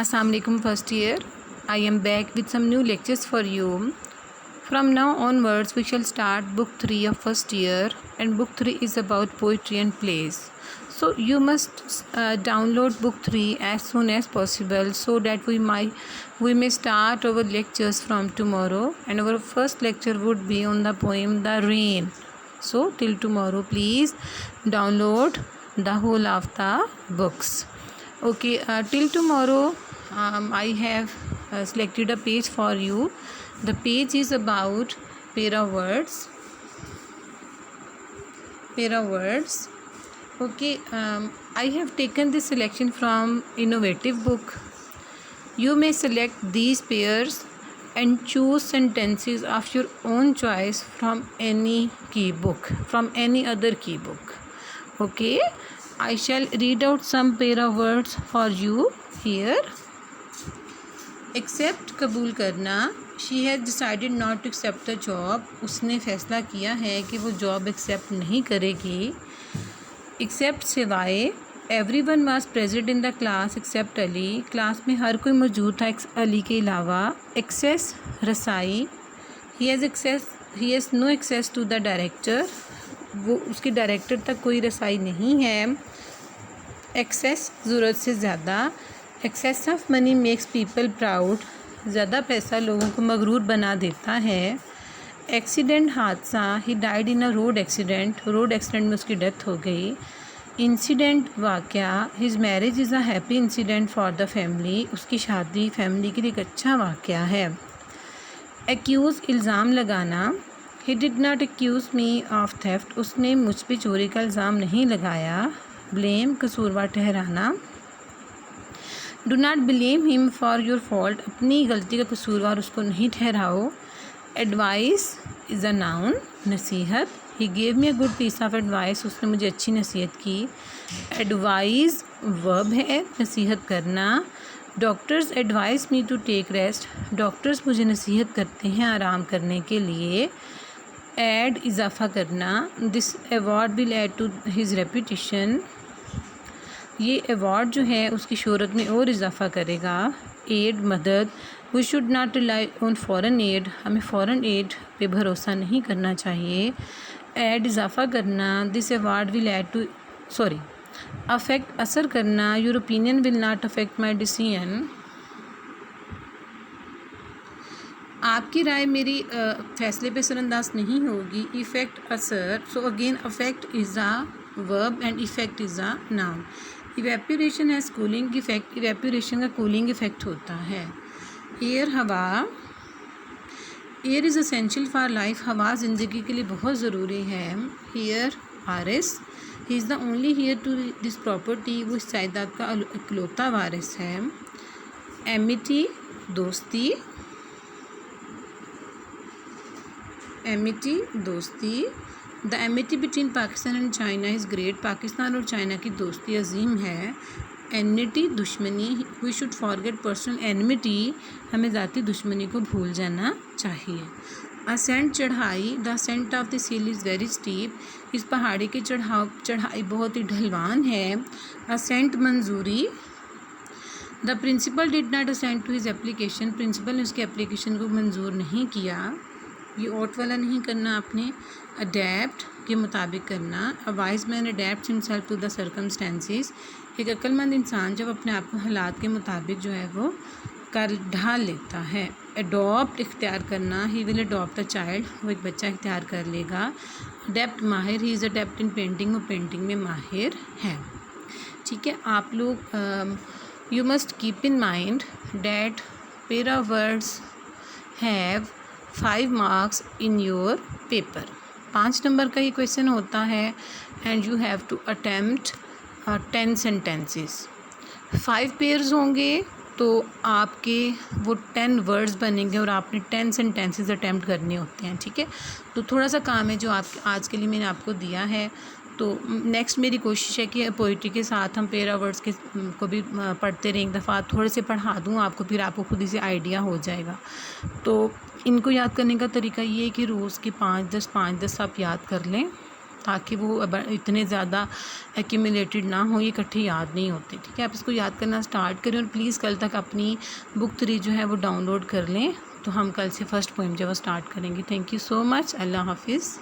Assalamu alaikum first year. I am back with some new lectures for you. From now onwards we shall start book 3 of first year, and book 3 is about poetry and plays. So you must download book 3 as soon as possible so that we may start our lectures from tomorrow, and our first lecture would be on the poem The Rain. So till tomorrow please download the whole of the books. Okay, till tomorrow I have selected a page for you. The page is about pair of words. Okay, I have taken this selection from innovative book. You may select these pairs and choose sentences of your own choice from any other key book. Okay, I shall read out some pair of words for you here. Accept, कबूल करना. She has decided not to accept the job. उसने फैसला किया है कि वो job accept नहीं करेगी. Accept सिवाय. Everyone was present in the class except Ali. Class में हर कोई मौजूद था अली के अलावा. Access रसाई. He has no access to the director. वो उसके डायरेक्टर तक कोई रसाई नहीं है. Excess ज़रूरत से ज़्यादा. Excess of money makes people proud. ज़्यादा पैसा लोगों को मगरूर बना देता है. एक्सीडेंट हादसा. He died in a road accident. Road accident में उसकी डेथ हो गई. इंसिडेंट वाक़या. His marriage is a happy incident for the family. उसकी शादी फैमिली के लिए एक अच्छा वाक़या है. एक्यूज़ इल्ज़ाम लगाना. He did not accuse me of theft. उसने मुझ पर चोरी का इल्ज़ाम नहीं लगाया. ब्लेम कसूरवार ठहराना. Do not blame him for your fault. अपनी गलती का कसूरवार उसको नहीं ठहराओ. Advice is a noun. नसीहत. He gave me a good piece of advice. उसने मुझे अच्छी नसीहत की. एडवाइस वर्ब है, नसीहत करना. Doctors advise me to take rest. Doctors मुझे नसीहत करते हैं आराम करने के लिए. ऐड इजाफ़ा करना. This award will add to his reputation. ये अवार्ड जो है उसकी शोहरत में और इजाफ़ा करेगा. एड मदद. We should not rely on foreign aid. हमें फ़ॉरेन एड पे भरोसा नहीं करना चाहिए. ऐड इजाफ़ा करना. This award will add to affect असर करना. Your opinion will not affect my decision. आपकी राय मेरी फ़ैसले पे असरअंदाज नहीं होगी. इफ़ेक्ट असर. So again affect is a verb and effect is a noun. Evaporation has cooling effect. Evaporation का कूलिंग इफ़ेक्ट होता है. एयर हवा. Air is essential for life. हवा ज़िंदगी के लिए बहुत ज़रूरी है. हेयर वारिस. He is the only heir to this property. वो इस जायदाद का इकलौता वारिस है. एमिटी दोस्ती. एमिटी दोस्ती. The amity between Pakistan and China is great. Pakistan और चाइना की दोस्ती अजीम है. एनिटी दुश्मनी. We should forget personal enmity. हमें ज़ाती दुश्मनी को भूल जाना चाहिए. असेंट चढ़ाई. The ascent of the hill is very steep. इस पहाड़ी की चढ़ाई बहुत ही ढलवान है. असेंट मंजूरी. The principal did not assent to his application. Principal ने उसके एप्लीकेशन को मंजूर नहीं किया. ये ओट वाला नहीं करना आपने. अडेप्ट के मुताबिक करना. A wise man adapt himself to the circumstances. एक अक्लमंद इंसान जब अपने आप को हालात के मुताबिक जो है वो कर ढाल लेता है. अडॉप्ट इख्तियार करना. He will adopt a child. वो एक बच्चा इख्तियार कर लेगा. अडेप्ट माहिर. He is adept in painting. वो पेंटिंग में माहिर है. ठीक है, आप लोग you must keep in mind that pair of words have 5 marks in your paper. 5 नंबर का ये क्वेश्चन होता है. And you have to attempt 10 sentences. 5 pairs होंगे तो आपके वो 10 वर्ड्स बनेंगे और आपने 10 सेंटेंसेस अटेम्प्ट करने होते हैं. ठीक है, तो थोड़ा सा काम है जो आप आज के लिए मैंने आपको दिया है. तो नेक्स्ट मेरी कोशिश है कि पोइट्री के साथ हम पेयर ऑफ वर्ड्स के को भी पढ़ते रहें. एक दफ़ा थोड़े से पढ़ा दूँ आपको, फिर आपको खुद ही से आइडिया हो जाएगा. तो इनको याद करने का तरीका ये है कि रोज़ के 5-10 आप याद कर लें. ताकि वो इतने ज़्यादा एक्यूमुलेटेड ना हो, ये इकट्ठे याद नहीं होते। ठीक है, आप इसको याद करना स्टार्ट करें और प्लीज़ कल तक अपनी बुक 3 जो है वो डाउनलोड कर लें, तो हम कल से फर्स्ट पोएम जो है वो स्टार्ट करेंगे। Thank you so much. Allah हाफिज़।